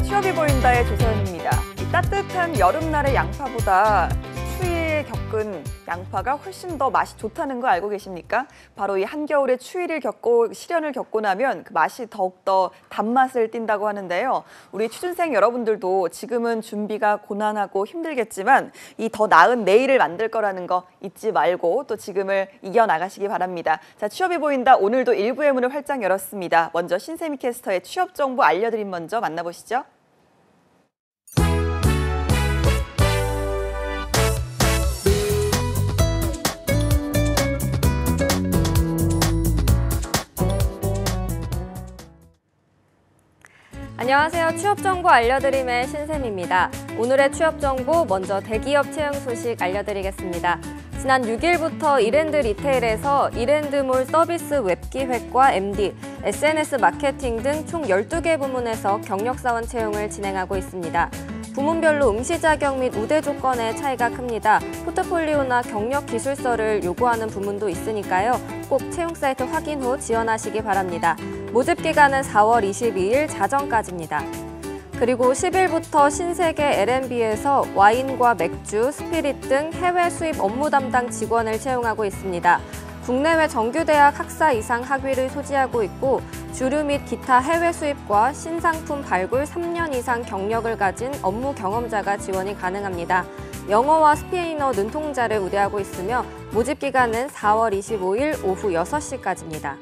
안녕하세요. 취업이 보인다의 조서연입니다. 이 따뜻한 여름날의 양파보다 추위에 겪은 양파가 훨씬 더 맛이 좋다는 거 알고 계십니까? 바로 이 한겨울의 추위를 시련을 겪고 나면 그 맛이 더욱더 단맛을 띈다고 하는데요. 우리 취준생 여러분들도 지금은 준비가 고난하고 힘들겠지만 이 더 나은 내일을 만들 거라는 거 잊지 말고 또 지금을 이겨나가시기 바랍니다. 자, 취업이 보인다. 오늘도 일부의 문을 활짝 열었습니다. 먼저 신세미 캐스터의 취업 정보 알려드림 먼저 만나보시죠. 안녕하세요. 취업정보 알려드림의 신샘입니다. 오늘의 취업정보 먼저 대기업 채용 소식 알려드리겠습니다. 지난 6일부터 이랜드 리테일에서 이랜드몰 서비스 웹기획과 MD, SNS 마케팅 등 총 12개 부문에서 경력사원 채용을 진행하고 있습니다. 부문별로 응시 자격 및 우대 조건의 차이가 큽니다. 포트폴리오나 경력 기술서를 요구하는 부문도 있으니까요. 꼭 채용 사이트 확인 후 지원하시기 바랍니다. 모집 기간은 4월 22일 자정까지입니다. 그리고 10일부터 신세계 L&B에서 와인과 맥주, 스피릿 등 해외 수입 업무 담당 직원을 채용하고 있습니다. 국내외 정규대학 학사 이상 학위를 소지하고 있고 주류 및 기타 해외 수입과 신상품 발굴 3년 이상 경력을 가진 업무 경험자가 지원이 가능합니다. 영어와 스페인어 능통자를 우대하고 있으며 모집 기간은 4월 25일 오후 6시까지입니다.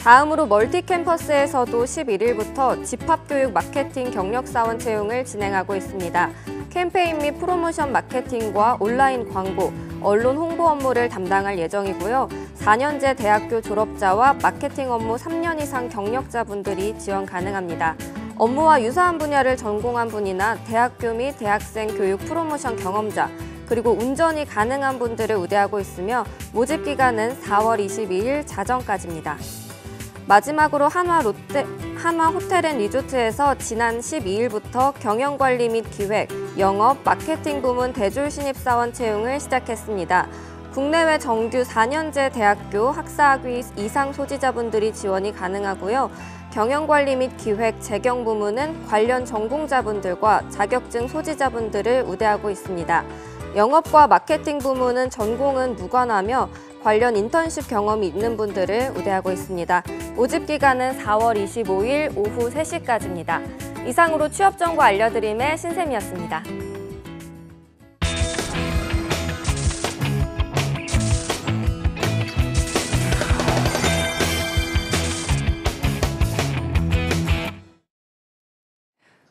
다음으로 멀티캠퍼스에서도 11일부터 집합교육 마케팅 경력사원 채용을 진행하고 있습니다. 캠페인 및 프로모션 마케팅과 온라인 광고, 언론 홍보 업무를 담당할 예정이고요. 4년제 대학교 졸업자와 마케팅 업무 3년 이상 경력자분들이 지원 가능합니다. 업무와 유사한 분야를 전공한 분이나 대학교 및 대학생 교육 프로모션 경험자, 그리고 운전이 가능한 분들을 우대하고 있으며 모집 기간은 4월 22일 자정까지입니다. 마지막으로 한화 호텔앤리조트에서 지난 12일부터 경영관리 및 기획, 영업, 마케팅 부문 대졸 신입사원 채용을 시작했습니다. 국내외 정규 4년제 대학교 학사학위 이상 소지자분들이 지원이 가능하고요. 경영관리 및 기획, 재경 부문은 관련 전공자분들과 자격증 소지자분들을 우대하고 있습니다. 영업과 마케팅 부문은 전공은 무관하며 관련 인턴십 경험이 있는 분들을 우대하고 있습니다. 모집 기간은 4월 25일 오후 3시까지입니다. 이상으로 취업정보 알려드림의 신샘이었습니다.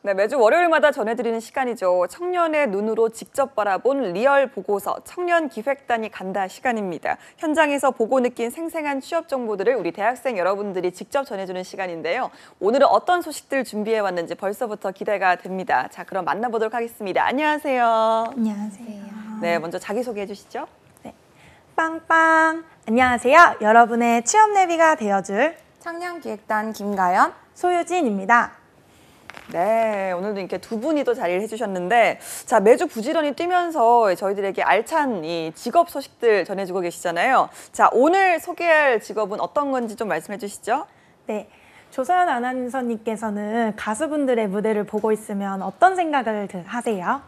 네, 매주 월요일마다 전해드리는 시간이죠. 청년의 눈으로 직접 바라본 리얼 보고서, 청년기획단이 간다 시간입니다. 현장에서 보고 느낀 생생한 취업 정보들을 우리 대학생 여러분들이 직접 전해주는 시간인데요. 오늘은 어떤 소식들 준비해왔는지 벌써부터 기대가 됩니다. 자, 그럼 만나보도록 하겠습니다. 안녕하세요. 안녕하세요. 네, 먼저 자기소개해 주시죠. 네, 빵빵! 안녕하세요. 여러분의 취업 내비가 되어줄 청년기획단 김가연, 소유진입니다. 네, 오늘도 이렇게 두 분이 또 자리를 해주셨는데, 자, 매주 부지런히 뛰면서 저희들에게 알찬 이 직업 소식들 전해주고 계시잖아요. 자, 오늘 소개할 직업은 어떤 건지 좀 말씀해 주시죠. 네, 조서연 아나운서님께서는 가수분들의 무대를 보고 있으면 어떤 생각을 하세요?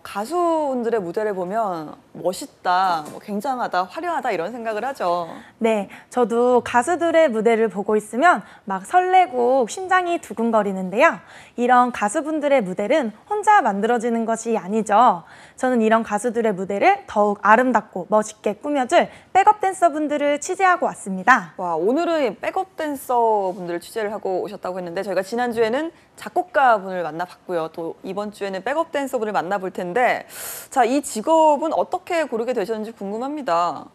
가수분들의 무대를 보면 멋있다, 굉장하다, 화려하다 이런 생각을 하죠. 네, 저도 가수들의 무대를 보고 있으면 막 설레고 심장이 두근거리는데요. 이런 가수분들의 무대는 혼자 만들어지는 것이 아니죠. 저는 이런 가수들의 무대를 더욱 아름답고 멋있게 꾸며줄 백업 댄서분들을 취재하고 왔습니다. 와, 오늘은 백업 댄서분들을 취재를 하고 오셨다고 했는데 저희가 지난주에는 작곡가분을 만나봤고요. 또 이번 주에는 백업 댄서분을 만나볼 텐데, 자, 이 직업은 어떻게 고르게 되셨는지 궁금합니다.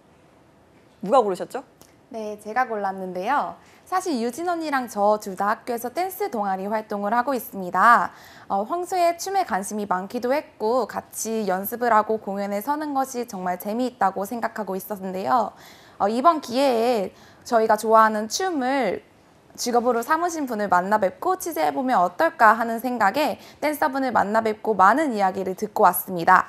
누가 고르셨죠? 네, 제가 골랐는데요. 사실 유진 언니랑 저 둘 다 학교에서 댄스 동아리 활동을 하고 있습니다. 평소에 춤에 관심이 많기도 했고 같이 연습을 하고 공연에 서는 것이 정말 재미있다고 생각하고 있었는데요. 이번 기회에 저희가 좋아하는 춤을 직업으로 삼으신 분을 만나 뵙고 취재해보면 어떨까 하는 생각에 댄서분을 만나 뵙고 많은 이야기를 듣고 왔습니다.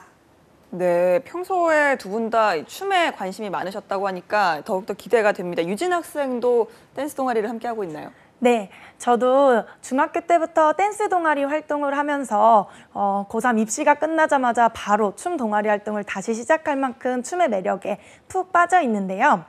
네, 평소에 두 분 다 춤에 관심이 많으셨다고 하니까 더욱더 기대가 됩니다. 유진 학생도 댄스 동아리를 함께 하고 있나요? 네, 저도 중학교 때부터 댄스 동아리 활동을 하면서 고3 입시가 끝나자마자 바로 춤 동아리 활동을 다시 시작할 만큼 춤의 매력에 푹 빠져 있는데요.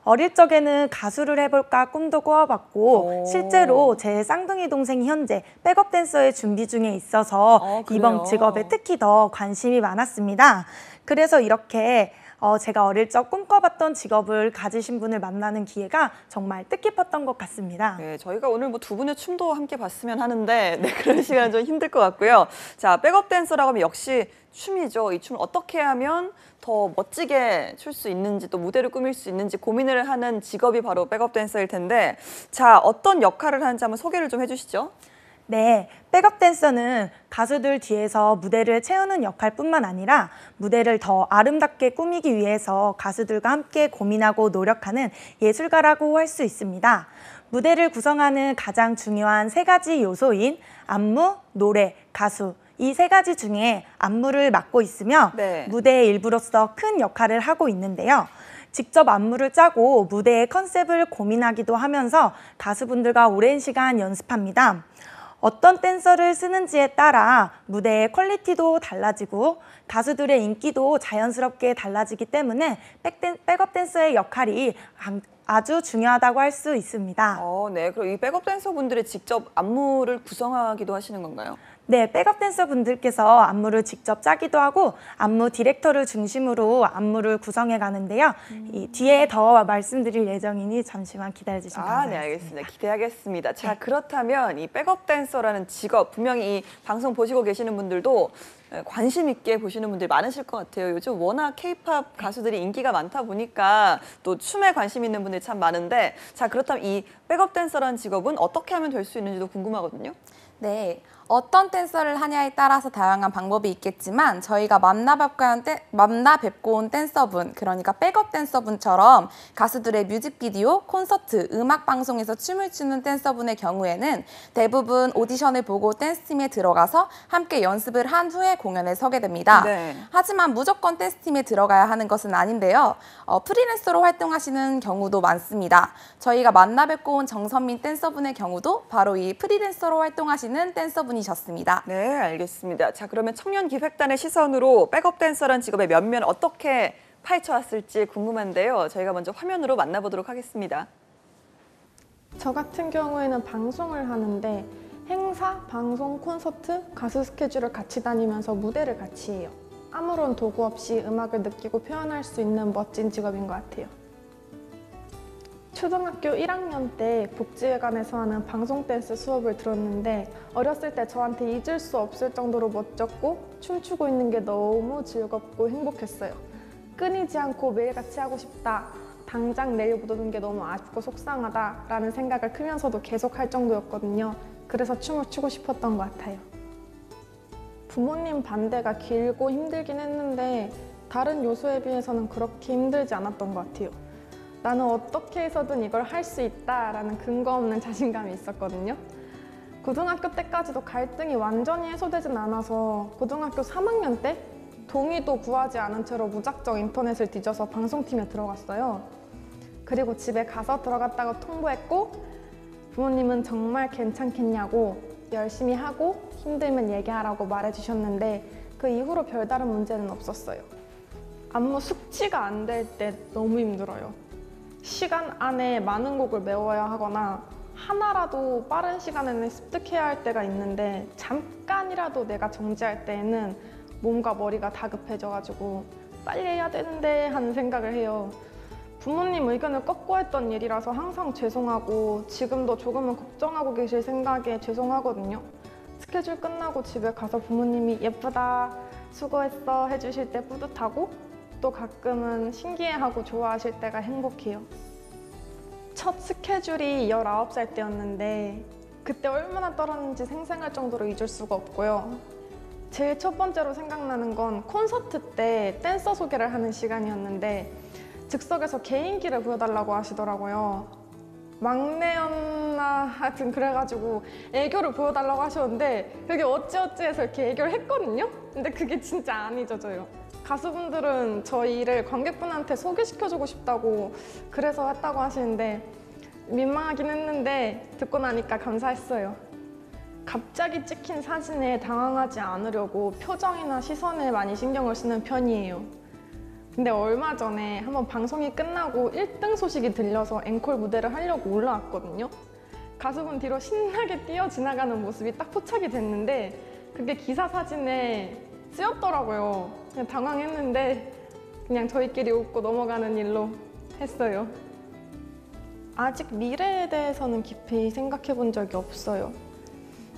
어릴 적에는 가수를 해볼까 꿈도 꾸어봤고 실제로 제 쌍둥이 동생이 현재 백업 댄서의 준비 중에 있어서 이번 직업에 특히 더 관심이 많았습니다. 그래서 이렇게 제가 어릴 적 꿈꿔봤던 직업을 가지신 분을 만나는 기회가 정말 뜻깊었던 것 같습니다. 네, 저희가 오늘 뭐 두 분의 춤도 함께 봤으면 하는데 그런 시간은 좀 힘들 것 같고요. 자, 백업 댄서라고 하면 역시 춤이죠. 이 춤을 어떻게 하면 더 멋지게 출 수 있는지 또 무대를 꾸밀 수 있는지 고민을 하는 직업이 바로 백업 댄서일 텐데 자, 어떤 역할을 하는지 한번 소개를 좀 해주시죠. 네, 백업 댄서는 가수들 뒤에서 무대를 채우는 역할뿐만 아니라 무대를 더 아름답게 꾸미기 위해서 가수들과 함께 고민하고 노력하는 예술가라고 할 수 있습니다. 무대를 구성하는 가장 중요한 세 가지 요소인 안무, 노래, 가수 이 세 가지 중에 안무를 맡고 있으며 무대의 일부로서 큰 역할을 하고 있는데요. 직접 안무를 짜고 무대의 컨셉을 고민하기도 하면서 가수분들과 오랜 시간 연습합니다. 어떤 댄서를 쓰는지에 따라 무대의 퀄리티도 달라지고 가수들의 인기도 자연스럽게 달라지기 때문에 백업 댄서의 역할이 아주 중요하다고 할 수 있습니다. 네, 그럼 이 백업 댄서 분들이 직접 안무를 구성하기도 하시는 건가요? 네, 백업 댄서 분들께서 안무를 직접 짜기도 하고 안무 디렉터를 중심으로 안무를 구성해 가는데요. 이 뒤에 더 말씀드릴 예정이니 잠시만 기다려주시면 감사하겠습니다. 네, 알겠습니다. 기대하겠습니다. 자, 그렇다면 이 백업 댄서라는 직업 분명히 이 방송 보시고 계시는 분들도 관심 있게 보시는 분들이 많으실 것 같아요. 요즘 워낙 K-팝 가수들이 인기가 많다 보니까 또 춤에 관심 있는 분들이 참 많은데 자, 그렇다면 이 백업 댄서라는 직업은 어떻게 하면 될 수 있는지도 궁금하거든요. 네, 어떤 댄서를 하냐에 따라서 다양한 방법이 있겠지만 저희가 만나 뵙고 온 댄서분, 그러니까 백업 댄서분처럼 가수들의 뮤직비디오, 콘서트, 음악 방송에서 춤을 추는 댄서분의 경우에는 대부분 오디션을 보고 댄스팀에 들어가서 함께 연습을 한 후에 공연에 서게 됩니다. 하지만 무조건 댄스팀에 들어가야 하는 것은 아닌데요. 프리랜서로 활동하시는 경우도 많습니다. 저희가 만나 뵙고 온 정선민 댄서분의 경우도 바로 이 프리랜서로 활동하시는 댄서분이셨습니다. 네, 알겠습니다. 자, 그러면 청년 기획단의 시선으로 백업 댄서라는 직업의 면면 어떻게 파헤쳐왔을지 궁금한데요. 저희가 먼저 화면으로 만나보도록 하겠습니다. 저 같은 경우에는 방송을 하는데 행사, 방송, 콘서트, 가수 스케줄을 같이 다니면서 무대를 같이 해요. 아무런 도구 없이 음악을 느끼고 표현할 수 있는 멋진 직업인 것 같아요. 초등학교 1학년 때 복지회관에서 하는 방송 댄스 수업을 들었는데 어렸을 때 저한테 잊을 수 없을 정도로 멋졌고 춤추고 있는 게 너무 즐겁고 행복했어요. 끊이지 않고 매일같이 하고 싶다. 당장 내일 못 오는 게 너무 아쉽고 속상하다 라는 생각을 크면서도 계속 할 정도였거든요. 그래서 춤을 추고 싶었던 것 같아요. 부모님 반대가 길고 힘들긴 했는데 다른 요소에 비해서는 그렇게 힘들지 않았던 것 같아요. 나는 어떻게 해서든 이걸 할 수 있다라는 근거 없는 자신감이 있었거든요. 고등학교 때까지도 갈등이 완전히 해소되진 않아서 고등학교 3학년 때 동의도 구하지 않은 채로 무작정 인터넷을 뒤져서 방송팀에 들어갔어요. 그리고 집에 가서 들어갔다고 통보했고 부모님은 정말 괜찮겠냐고 열심히 하고 힘들면 얘기하라고 말해주셨는데 그 이후로 별다른 문제는 없었어요. 안무 숙지가 안 될 때 너무 힘들어요. 시간 안에 많은 곡을 외워야 하거나 하나라도 빠른 시간 안에 습득해야 할 때가 있는데 잠깐이라도 내가 정지할 때에는 몸과 머리가 다급해져가지고 빨리 해야 되는데 하는 생각을 해요. 부모님 의견을 꺾고했던 일이라서 항상 죄송하고 지금도 조금은 걱정하고 계실 생각에 죄송하거든요. 스케줄 끝나고 집에 가서 부모님이 예쁘다, 수고했어 해주실 때 뿌듯하고 또 가끔은 신기해하고 좋아하실 때가 행복해요. 첫 스케줄이 19살 때였는데 그때 얼마나 떨었는지 생생할 정도로 잊을 수가 없고요. 제일 첫 번째로 생각나는 건 콘서트 때 댄서 소개를 하는 시간이었는데 즉석에서 개인기를 보여달라고 하시더라고요. 막내였나 하여튼 그래가지고 애교를 보여달라고 하셨는데 그게 어찌어찌해서 이렇게 애교를 했거든요? 근데 그게 진짜 안 잊어져요. 가수분들은 저희 일을 관객분한테 소개시켜주고 싶다고 그래서 했다고 하시는데 민망하긴 했는데 듣고 나니까 감사했어요. 갑자기 찍힌 사진에 당황하지 않으려고 표정이나 시선에 많이 신경을 쓰는 편이에요. 근데 얼마 전에 한번 방송이 끝나고 1등 소식이 들려서 앵콜 무대를 하려고 올라왔거든요. 가수분 뒤로 신나게 뛰어 지나가는 모습이 딱 포착이 됐는데 그게 기사 사진에 쓰였더라고요. 그냥 당황했는데 그냥 저희끼리 웃고 넘어가는 일로 했어요. 아직 미래에 대해서는 깊이 생각해 본 적이 없어요.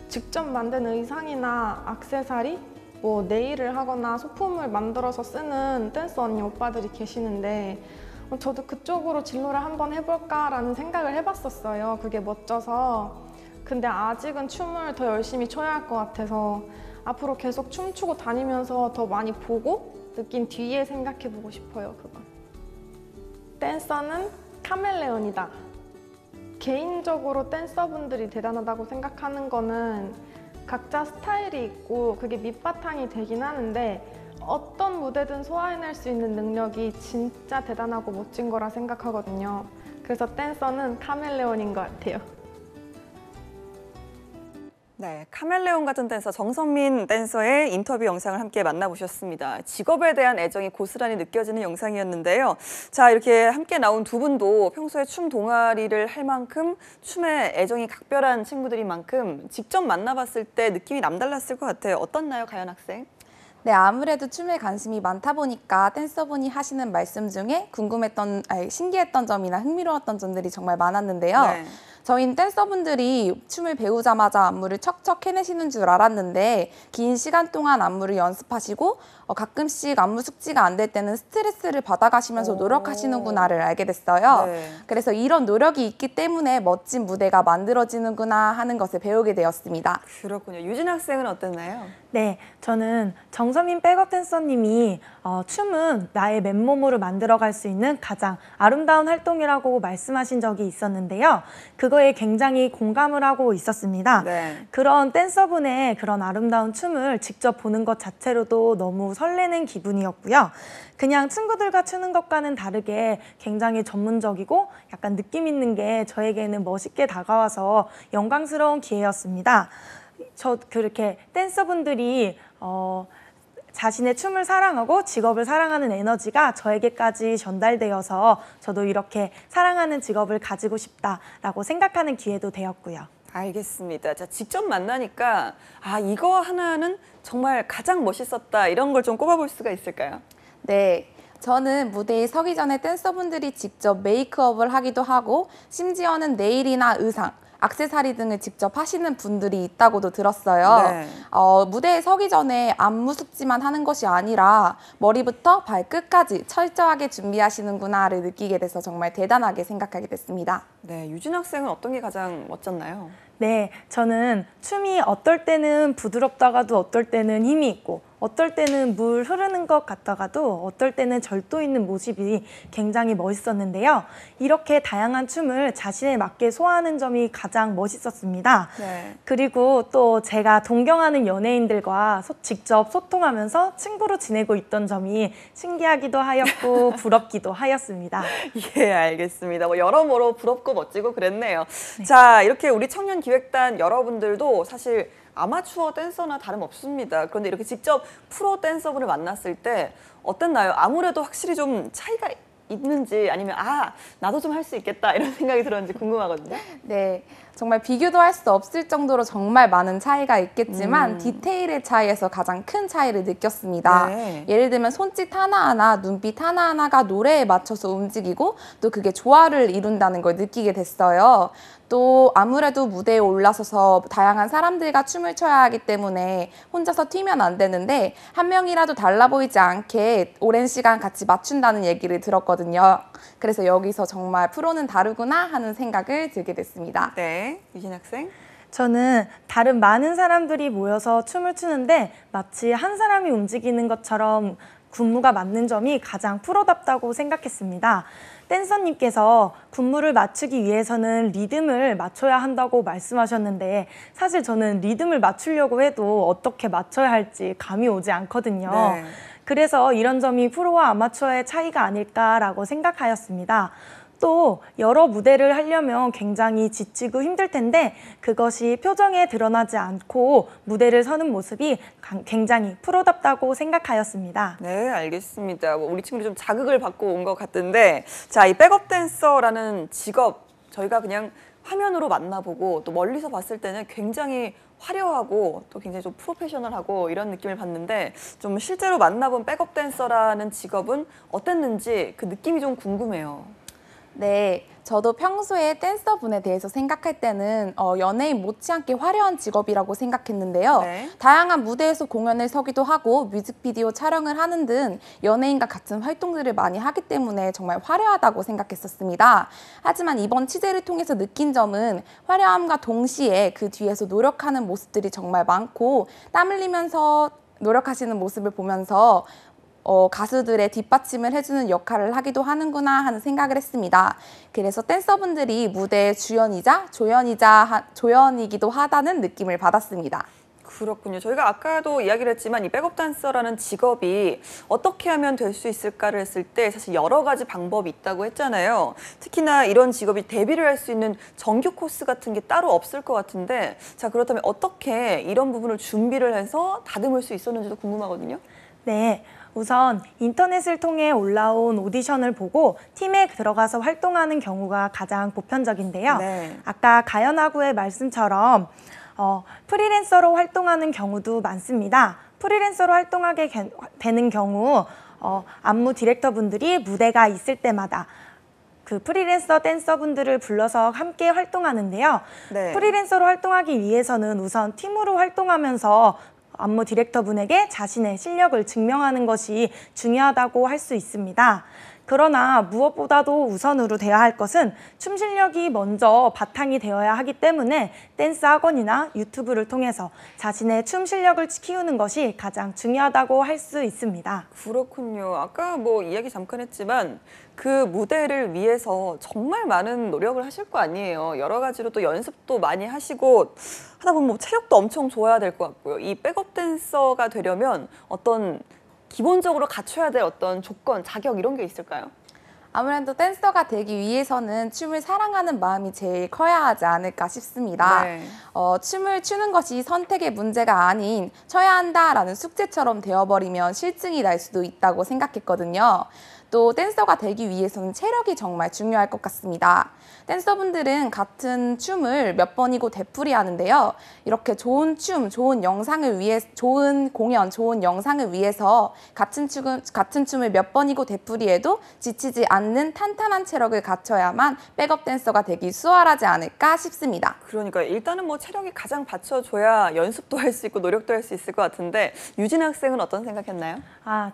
직접 만든 의상이나 액세서리, 뭐 네일을 하거나 소품을 만들어서 쓰는 댄서 언니 오빠들이 계시는데 저도 그쪽으로 진로를 한번 해볼까라는 생각을 해봤었어요. 그게 멋져서. 근데 아직은 춤을 더 열심히 춰야 할 것 같아서 앞으로 계속 춤추고 다니면서 더 많이 보고 느낀 뒤에 생각해보고 싶어요, 그건. 댄서는 카멜레온이다. 개인적으로 댄서분들이 대단하다고 생각하는 거는 각자 스타일이 있고 그게 밑바탕이 되긴 하는데 어떤 무대든 소화해낼 수 있는 능력이 진짜 대단하고 멋진 거라 생각하거든요. 그래서 댄서는 카멜레온인 것 같아요. 네, 카멜레온 같은 댄서 정선민 댄서의 인터뷰 영상을 함께 만나보셨습니다. 직업에 대한 애정이 고스란히 느껴지는 영상이었는데요. 자, 이렇게 함께 나온 두 분도 평소에 춤 동아리를 할 만큼 춤에 애정이 각별한 친구들인 만큼 직접 만나봤을 때 느낌이 남달랐을 것 같아요. 어떻나요, 가연 학생? 네, 아무래도 춤에 관심이 많다 보니까 댄서분이 하시는 말씀 중에 신기했던 점이나 흥미로웠던 점들이 정말 많았는데요. 네. 저희는 댄서분들이 춤을 배우자마자 안무를 척척 해내시는 줄 알았는데 긴 시간 동안 안무를 연습하시고 가끔씩 안무 숙지가 안 될 때는 스트레스를 받아가시면서 노력하시는구나를 알게 됐어요. 네. 그래서 이런 노력이 있기 때문에 멋진 무대가 만들어지는구나 하는 것을 배우게 되었습니다. 그렇군요. 유진 학생은 어땠나요? 네, 저는 정선민 백업 댄서님이 춤은 나의 맨몸으로 만들어갈 수 있는 가장 아름다운 활동이라고 말씀하신 적이 있었는데요. 그거에 굉장히 공감을 하고 있었습니다. 네. 그런 댄서분의 그런 아름다운 춤을 직접 보는 것 자체로도 너무 설레는 기분이었고요. 그냥 친구들과 추는 것과는 다르게 굉장히 전문적이고 약간 느낌 있는 게 저에게는 멋있게 다가와서 영광스러운 기회였습니다. 저 그렇게 댄서분들이 자신의 춤을 사랑하고 직업을 사랑하는 에너지가 저에게까지 전달되어서 저도 이렇게 사랑하는 직업을 가지고 싶다라고 생각하는 기회도 되었고요. 알겠습니다. 자, 직접 만나니까 이거 하나는 정말 가장 멋있었다 이런 걸 좀 꼽아볼 수가 있을까요? 네. 저는 무대에 서기 전에 댄서분들이 직접 메이크업을 하기도 하고 심지어는 네일이나 의상, 액세서리 등을 직접 하시는 분들이 있다고도 들었어요. 네. 무대에 서기 전에 안무 숙지만 하는 것이 아니라 머리부터 발끝까지 철저하게 준비하시는구나를 느끼게 돼서 정말 대단하게 생각하게 됐습니다. 네, 유진 학생은 어떤 게 가장 멋졌나요? 네, 저는 춤이 어떨 때는 부드럽다가도 어떨 때는 힘이 있고 어떨 때는 물 흐르는 것 같다가도 어떨 때는 절도 있는 모습이 굉장히 멋있었는데요. 이렇게 다양한 춤을 자신에 맞게 소화하는 점이 가장 멋있었습니다. 네. 그리고 또 제가 동경하는 연예인들과 직접 소통하면서 친구로 지내고 있던 점이 신기하기도 하였고 부럽기도 하였습니다. 예, 알겠습니다. 뭐 여러모로 부럽고 멋지고 그랬네요. 자, 이렇게 우리 청년기획단 여러분들도 사실 아마추어 댄서나 다름없습니다. 그런데 이렇게 직접 프로 댄서분을 만났을 때 어땠나요? 아무래도 확실히 좀 차이가 있는지 아니면 나도 좀 할 수 있겠다 이런 생각이 들었는지 궁금하거든요. 네, 정말 비교도 할 수 없을 정도로 정말 많은 차이가 있겠지만 디테일의 차이에서 가장 큰 차이를 느꼈습니다. 네. 예를 들면 손짓 하나하나, 눈빛 하나하나가 노래에 맞춰서 움직이고 또 그게 조화를 이룬다는 걸 느끼게 됐어요. 또 아무래도 무대에 올라서서 다양한 사람들과 춤을 춰야 하기 때문에 혼자서 튀면 안 되는데 한 명이라도 달라 보이지 않게 오랜 시간 같이 맞춘다는 얘기를 들었거든요. 그래서 여기서 정말 프로는 다르구나 하는 생각을 들게 됐습니다. 네, 유진 학생. 저는 다른 많은 사람들이 모여서 춤을 추는데 마치 한 사람이 움직이는 것처럼 군무가 맞는 점이 가장 프로답다고 생각했습니다. 댄서님께서 군무를 맞추기 위해서는 리듬을 맞춰야 한다고 말씀하셨는데 사실 저는 리듬을 맞추려고 해도 어떻게 맞춰야 할지 감이 오지 않거든요. 네. 그래서 이런 점이 프로와 아마추어의 차이가 아닐까라고 생각하였습니다. 또 여러 무대를 하려면 굉장히 지치고 힘들 텐데 그것이 표정에 드러나지 않고 무대를 서는 모습이 굉장히 프로답다고 생각하였습니다. 네, 알겠습니다. 우리 친구들이 좀 자극을 받고 온 것 같은데, 자, 이 백업 댄서라는 직업 저희가 그냥 화면으로 만나보고 또 멀리서 봤을 때는 굉장히 화려하고 또 굉장히 좀 프로페셔널하고 이런 느낌을 받는데, 좀 실제로 만나본 백업 댄서라는 직업은 어땠는지 그 느낌이 좀 궁금해요. 네, 저도 평소에 댄서분에 대해서 생각할 때는 연예인 못지않게 화려한 직업이라고 생각했는데요. 네. 다양한 무대에서 공연을 서기도 하고 뮤직비디오 촬영을 하는 등 연예인과 같은 활동들을 많이 하기 때문에 정말 화려하다고 생각했었습니다. 하지만 이번 취재를 통해서 느낀 점은 화려함과 동시에 그 뒤에서 노력하는 모습들이 정말 많고 땀 흘리면서 노력하시는 모습을 보면서 가수들의 뒷받침을 해주는 역할을 하기도 하는구나 하는 생각을 했습니다. 그래서 댄서분들이 무대의 주연이자 조연이기도 하다는 느낌을 받았습니다. 그렇군요. 저희가 아까도 이야기를 했지만 이 백업 댄서라는 직업이 어떻게 하면 될 수 있을까를 했을 때 사실 여러 가지 방법이 있다고 했잖아요. 특히나 이런 직업이 데뷔를 할 수 있는 정규 코스 같은 게 따로 없을 것 같은데, 자, 그렇다면 어떻게 이런 부분을 준비를 해서 다듬을 수 있었는지도 궁금하거든요. 네, 우선 인터넷을 통해 올라온 오디션을 보고 팀에 들어가서 활동하는 경우가 가장 보편적인데요. 네. 아까 가연하구의 말씀처럼 프리랜서로 활동하는 경우도 많습니다. 프리랜서로 활동하게 되는 경우 안무 디렉터분들이 무대가 있을 때마다 그 프리랜서 댄서분들을 불러서 함께 활동하는데요. 네. 프리랜서로 활동하기 위해서는 우선 팀으로 활동하면서 안무 디렉터분에게 자신의 실력을 증명하는 것이 중요하다고 할 수 있습니다. 그러나 무엇보다도 우선으로 되어야 할 것은 춤 실력이 먼저 바탕이 되어야 하기 때문에 댄스 학원이나 유튜브를 통해서 자신의 춤 실력을 키우는 것이 가장 중요하다고 할 수 있습니다. 그렇군요. 아까 뭐 이야기 잠깐 했지만 그 무대를 위해서 정말 많은 노력을 하실 거 아니에요. 여러 가지로 또 연습도 많이 하시고 하다 보면 뭐 체력도 엄청 좋아야 될 것 같고요. 이 백업 댄서가 되려면 어떤 기본적으로 갖춰야 될 어떤 조건, 자격 이런 게 있을까요? 아무래도 댄서가 되기 위해서는 춤을 사랑하는 마음이 제일 커야 하지 않을까 싶습니다. 네. 춤을 추는 것이 선택의 문제가 아닌 쳐야 한다라는 숙제처럼 되어버리면 실증이 날 수도 있다고 생각했거든요. 또 댄서가 되기 위해서는 체력이 정말 중요할 것 같습니다. 댄서분들은 같은 춤을 몇 번이고 되풀이 하는데요. 이렇게 좋은 춤, 좋은 영상을 위해, 좋은 공연, 좋은 영상을 위해서 같은 춤을 몇 번이고 되풀이해도 지치지 않는 탄탄한 체력을 갖춰야만 백업 댄서가 되기 수월하지 않을까 싶습니다. 그러니까 일단은 뭐 체력이 가장 받쳐줘야 연습도 할 수 있고 노력도 할 수 있을 것 같은데, 유진 학생은 어떤 생각했나요?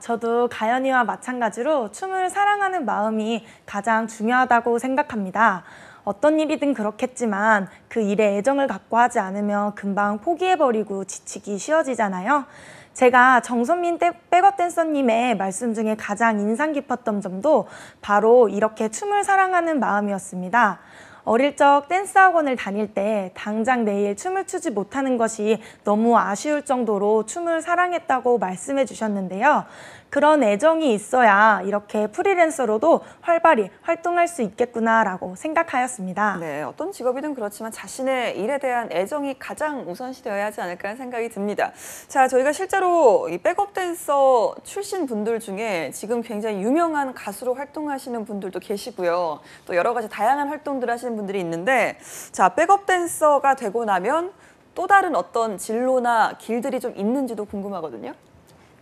저도 가연이와 마찬가지로 춤을 사랑하는 마음이 가장 중요하다고 생각합니다. 어떤 일이든 그렇겠지만 그 일에 애정을 갖고 하지 않으면 금방 포기해버리고 지치기 쉬워지잖아요. 제가 정선민 백업 댄서님의 말씀 중에 가장 인상 깊었던 점도 바로 이렇게 춤을 사랑하는 마음이었습니다. 어릴 적 댄스 학원을 다닐 때 당장 내일 춤을 추지 못하는 것이 너무 아쉬울 정도로 춤을 사랑했다고 말씀해 주셨는데요. 그런 애정이 있어야 이렇게 프리랜서로도 활발히 활동할 수 있겠구나라고 생각하였습니다. 네, 어떤 직업이든 그렇지만 자신의 일에 대한 애정이 가장 우선시되어야 하지 않을까 하는 생각이 듭니다. 자, 저희가 실제로 이 백업 댄서 출신 분들 중에 지금 굉장히 유명한 가수로 활동하시는 분들도 계시고요. 또 여러 가지 다양한 활동들을 하시는 분들이 있는데, 자, 백업 댄서가 되고 나면 또 다른 어떤 진로나 길들이 좀 있는지도 궁금하거든요.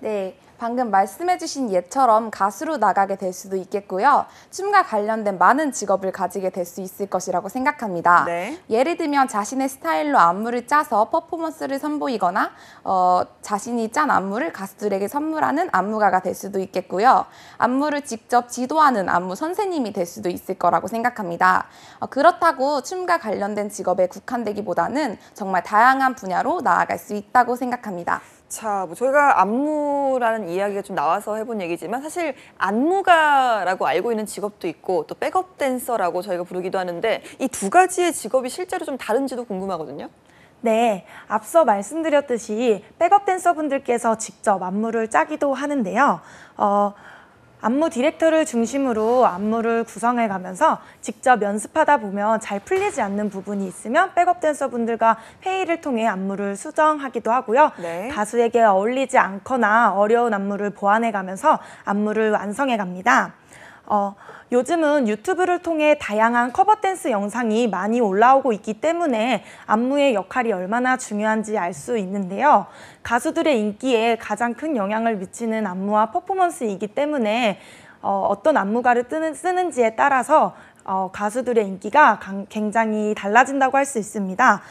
네, 방금 말씀해주신 예처럼 가수로 나가게 될 수도 있겠고요. 춤과 관련된 많은 직업을 가지게 될 수 있을 것이라고 생각합니다. 네. 예를 들면 자신의 스타일로 안무를 짜서 퍼포먼스를 선보이거나 자신이 짠 안무를 가수들에게 선물하는 안무가가 될 수도 있겠고요. 안무를 직접 지도하는 안무 선생님이 될 수도 있을 거라고 생각합니다. 그렇다고 춤과 관련된 직업에 국한되기보다는 정말 다양한 분야로 나아갈 수 있다고 생각합니다. 자, 뭐 저희가 안무라는 이야기가 좀 나와서 해본 얘기지만 사실 안무가라고 알고 있는 직업도 있고 또 백업 댄서라고 저희가 부르기도 하는데, 이 두 가지의 직업이 실제로 좀 다른지도 궁금하거든요. 네, 앞서 말씀드렸듯이 백업 댄서분들께서 직접 안무를 짜기도 하는데요. 안무 디렉터를 중심으로 안무를 구성해 가면서 직접 연습하다 보면 잘 풀리지 않는 부분이 있으면 백업 댄서분들과 회의를 통해 안무를 수정하기도 하고요. 네. 가수에게 어울리지 않거나 어려운 안무를 보완해 가면서 안무를 완성해 갑니다. 요즘은 유튜브를 통해 다양한 커버 댄스 영상이 많이 올라오고 있기 때문에 안무의 역할이 얼마나 중요한지 알 수 있는데요. 가수들의 인기에 가장 큰 영향을 미치는 안무와 퍼포먼스이기 때문에 어떤 안무가를 쓰는지에 따라서 가수들의 인기가 굉장히 달라진다고 할 수 있습니다.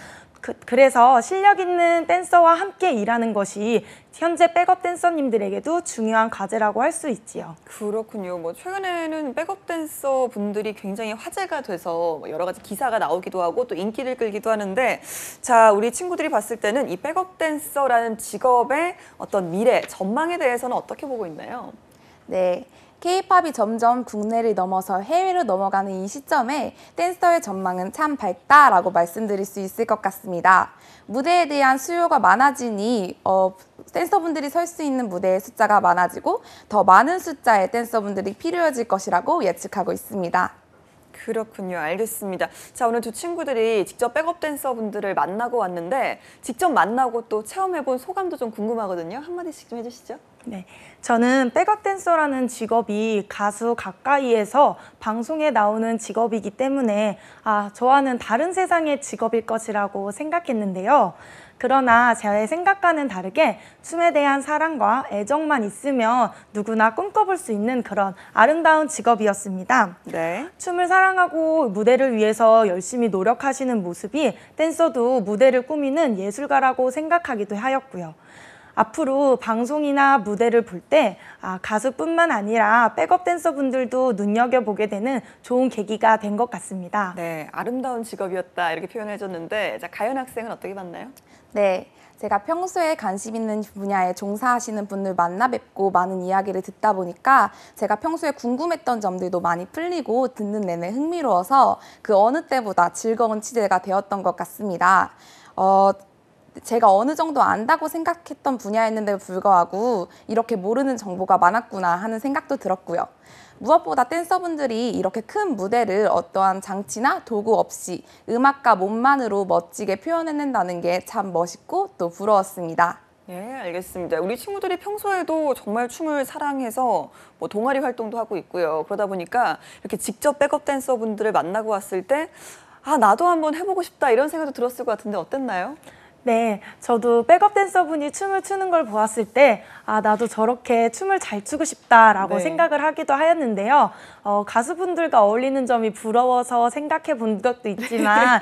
그래서 실력 있는 댄서와 함께 일하는 것이 현재 백업 댄서님들에게도 중요한 과제라고 할 수 있지요. 그렇군요. 뭐 최근에는 백업 댄서 분들이 굉장히 화제가 돼서 여러 가지 기사가 나오기도 하고 또 인기를 끌기도 하는데, 자, 우리 친구들이 봤을 때는 이 백업 댄서라는 직업의 어떤 미래, 전망에 대해서는 어떻게 보고 있나요? 네. K-팝이 점점 국내를 넘어서 해외로 넘어가는 이 시점에 댄서의 전망은 참 밝다라고 말씀드릴 수 있을 것 같습니다. 무대에 대한 수요가 많아지니 댄서분들이 설 수 있는 무대의 숫자가 많아지고 더 많은 숫자의 댄서분들이 필요해질 것이라고 예측하고 있습니다. 그렇군요. 알겠습니다. 자, 오늘 두 친구들이 직접 백업 댄서 분들을 만나고 왔는데 직접 만나고 또 체험해본 소감도 좀 궁금하거든요. 한마디씩 좀 해주시죠. 네, 저는 백업 댄서라는 직업이 가수 가까이에서 방송에 나오는 직업이기 때문에 저와는 다른 세상의 직업일 것이라고 생각했는데요. 그러나 제 생각과는 다르게 춤에 대한 사랑과 애정만 있으면 누구나 꿈꿔볼 수 있는 그런 아름다운 직업이었습니다. 네. 춤을 사랑하고 무대를 위해서 열심히 노력하시는 모습이 댄서도 무대를 꾸미는 예술가라고 생각하기도 하였고요. 앞으로 방송이나 무대를 볼 때 가수뿐만 아니라 백업 댄서분들도 눈여겨보게 되는 좋은 계기가 된 것 같습니다. 네, 아름다운 직업이었다 이렇게 표현해줬는데, 자, 가연 학생은 어떻게 봤나요? 네, 제가 평소에 관심 있는 분야에 종사하시는 분들 만나 뵙고 많은 이야기를 듣다 보니까 제가 평소에 궁금했던 점들도 많이 풀리고 듣는 내내 흥미로워서 그 어느 때보다 즐거운 취재가 되었던 것 같습니다. 제가 어느 정도 안다고 생각했던 분야였는데도 불구하고 이렇게 모르는 정보가 많았구나 하는 생각도 들었고요. 무엇보다 댄서분들이 이렇게 큰 무대를 어떠한 장치나 도구 없이 음악과 몸만으로 멋지게 표현해낸다는 게 참 멋있고 또 부러웠습니다. 네, 알겠습니다. 우리 친구들이 평소에도 정말 춤을 사랑해서 뭐 동아리 활동도 하고 있고요. 그러다 보니까 이렇게 직접 백업 댄서 분들을 만나고 왔을 때 나도 한번 해보고 싶다 이런 생각도 들었을 것 같은데 어땠나요? 네, 저도 백업 댄서분이 춤을 추는 걸 보았을 때 나도 저렇게 춤을 잘 추고 싶다라고 네. 생각을 하기도 하였는데요. 가수분들과 어울리는 점이 부러워서 생각해 본 것도 있지만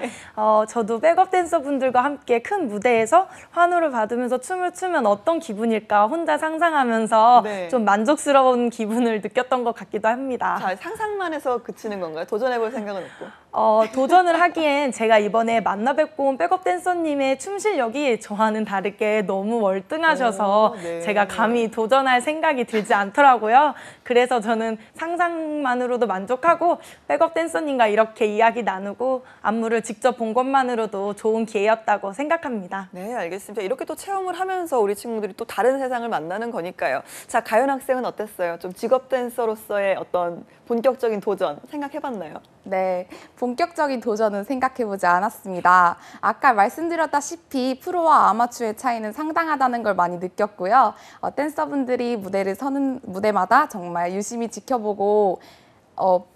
저도 백업 댄서분들과 함께 큰 무대에서 환호를 받으면서 춤을 추면 어떤 기분일까 혼자 상상하면서 네. 좀 만족스러운 기분을 느꼈던 것 같기도 합니다. 자, 상상만 해서 그치는 건가요? 도전해볼 생각은 없고? 도전을 하기엔 제가 이번에 만나 뵙고 온 백업 댄서님의 춤 실력이 저와는 다르게 너무 월등하셔서 네. 제가 감히 도전할 생각이 들지 않더라고요. 그래서 저는 상상만으로도 만족하고 백업 댄서님과 이렇게 이야기 나누고 안무를 직접 본 것만으로도 좋은 기회였다고 생각합니다. 네, 알겠습니다. 이렇게 또 체험을 하면서 우리 친구들이 또 다른 세상을 만나는 거니까요. 자, 가연 학생은 어땠어요? 좀 직업 댄서로서의 어떤 본격적인 도전 생각해봤나요? 네, 본격적인 도전은 생각해보지 않았습니다. 아까 말씀드렸다시피 프로와 아마추어의 차이는 상당하다는 걸 많이 느꼈고요. 댄서분들이 무대를 서는 무대마다 정말 유심히 지켜보고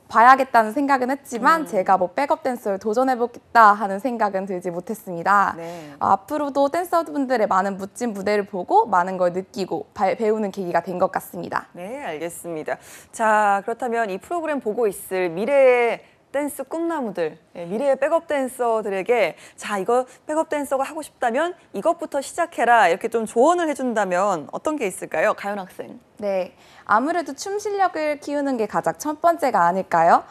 봐야겠다는 생각은 했지만 제가 뭐 백업 댄서를 도전해보겠다 하는 생각은 들지 못했습니다. 네. 앞으로도 댄서분들의 많은 멋진 무대를 보고 많은 걸 느끼고 배우는 계기가 된 것 같습니다. 네, 알겠습니다. 자, 그렇다면 이 프로그램 보고 있을 미래의 댄스 꿈나무들, 미래의 백업 댄서들에게 자, 이거 백업 댄서가 하고 싶다면 이것부터 시작해라 이렇게 좀 조언을 해준다면 어떤 게 있을까요? 가연 학생. 네, 아무래도 춤 실력을 키우는 게 가장 첫 번째가 아닐까요?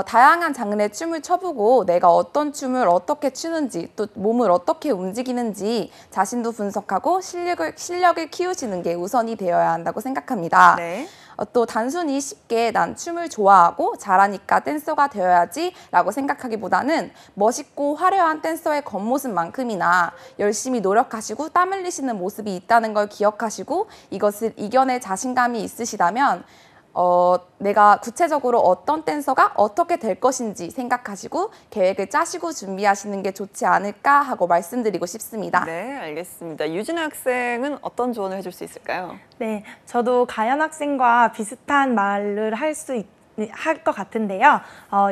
다양한 장르의 춤을 춰보고 내가 어떤 춤을 어떻게 추는지 또 몸을 어떻게 움직이는지 자신도 분석하고 실력을 키우시는 게 우선이 되어야 한다고 생각합니다. 네. 또 단순히 쉽게 난 춤을 좋아하고 잘하니까 댄서가 되어야지 라고 생각하기보다는 멋있고 화려한 댄서의 겉모습만큼이나 열심히 노력하시고 땀 흘리시는 모습이 있다는 걸 기억하시고 이것을 이겨낼 자신감이 있으시다면 내가 구체적으로 어떤 댄서가 어떻게 될 것인지 생각하시고 계획을 짜시고 준비하시는 게 좋지 않을까 하고 말씀드리고 싶습니다. 네, 알겠습니다. 유진아 학생은 어떤 조언을 해줄 수 있을까요? 네, 저도 가연 학생과 비슷한 말을 할 것 같은데요.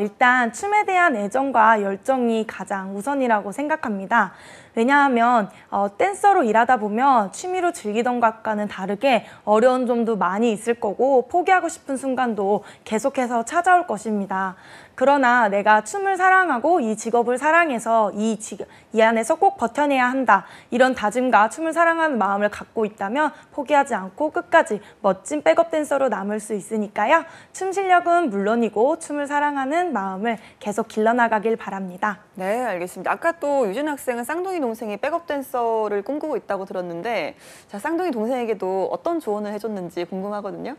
일단 춤에 대한 애정과 열정이 가장 우선이라고 생각합니다. 왜냐하면 댄서로 일하다 보면 취미로 즐기던 것과는 다르게 어려운 점도 많이 있을 거고 포기하고 싶은 순간도 계속해서 찾아올 것입니다. 그러나 내가 춤을 사랑하고 이 직업을 사랑해서 이 안에서 꼭 버텨내야 한다. 이런 다짐과 춤을 사랑하는 마음을 갖고 있다면 포기하지 않고 끝까지 멋진 백업 댄서로 남을 수 있으니까요. 춤 실력은 물론이고 춤을 사랑하는 마음을 계속 길러나가길 바랍니다. 네, 알겠습니다. 아까 또 유진 학생은 쌍둥이 동생이 백업 댄서를 꿈꾸고 있다고 들었는데 자, 쌍둥이 동생에게도 어떤 조언을 해줬는지 궁금하거든요.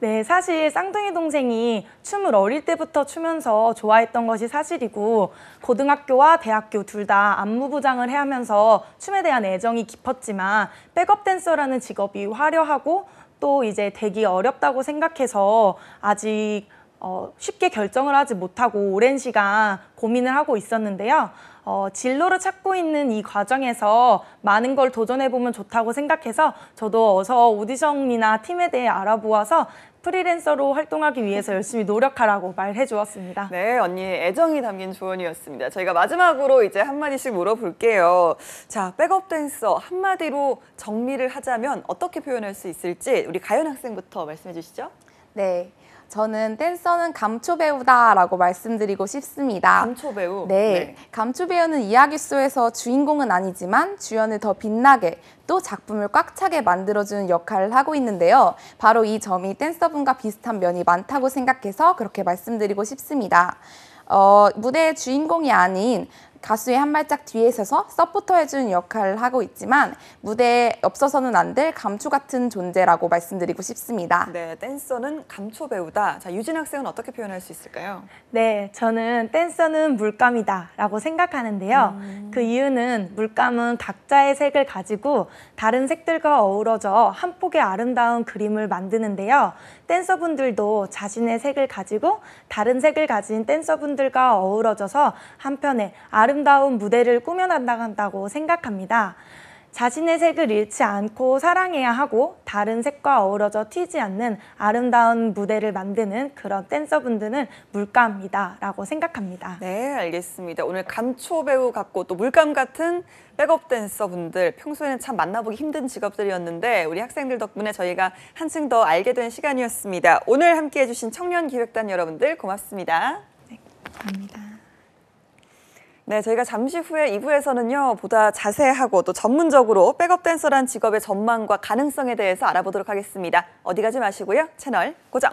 네, 사실 쌍둥이 동생이 춤을 어릴 때부터 추면서 좋아했던 것이 사실이고 고등학교와 대학교 둘 다 안무부장을 하면서 춤에 대한 애정이 깊었지만 백업 댄서라는 직업이 화려하고 또 이제 되기 어렵다고 생각해서 아직 쉽게 결정을 하지 못하고 오랜 시간 고민을 하고 있었는데요. 진로를 찾고 있는 이 과정에서 많은 걸 도전해보면 좋다고 생각해서 저도 어서 오디션이나 팀에 대해 알아보아서 프리랜서로 활동하기 위해서 열심히 노력하라고 말해 주었습니다. 네, 언니의 애정이 담긴 조언이었습니다. 저희가 마지막으로 이제 한마디씩 물어볼게요. 자, 백업 댄서 한마디로 정리를 하자면 어떻게 표현할 수 있을지 우리 가연 학생부터 말씀해 주시죠. 네, 저는 댄서는 감초 배우다라고 말씀드리고 싶습니다. 감초 배우. 네, 감초 배우는 이야기 속에서 주인공은 아니지만 주연을 더 빛나게 또 작품을 꽉 차게 만들어주는 역할을 하고 있는데요. 바로 이 점이 댄서분과 비슷한 면이 많다고 생각해서 그렇게 말씀드리고 싶습니다. 무대의 주인공이 아닌 가수의 한 발짝 뒤에 서서 서포터 해주는 역할을 하고 있지만 무대에 없어서는 안 될 감초 같은 존재라고 말씀드리고 싶습니다. 네, 댄서는 감초 배우다. 자, 유진 학생은 어떻게 표현할 수 있을까요? 네, 저는 댄서는 물감이다 라고 생각하는데요. 그 이유는 물감은 각자의 색을 가지고 다른 색들과 어우러져 한 폭의 아름다운 그림을 만드는데요. 댄서분들도 자신의 색을 가지고 다른 색을 가진 댄서분들과 어우러져서 한편의 아름다운 무대를 꾸며나간다고 생각합니다. 자신의 색을 잃지 않고 사랑해야 하고 다른 색과 어우러져 튀지 않는 아름다운 무대를 만드는 그런 댄서분들은 물감이다라고 생각합니다. 네, 알겠습니다. 오늘 감초 배우 같고 또 물감 같은 백업 댄서분들 평소에는 참 만나보기 힘든 직업들이었는데 우리 학생들 덕분에 저희가 한층 더 알게 된 시간이었습니다. 오늘 함께해 주신 청년기획단 여러분들 고맙습니다. 감사합니다. 네, 저희가 잠시 후에 2부에서는요, 보다 자세하고 또 전문적으로 백업 댄서란 직업의 전망과 가능성에 대해서 알아보도록 하겠습니다. 어디 가지 마시고요, 채널 고정!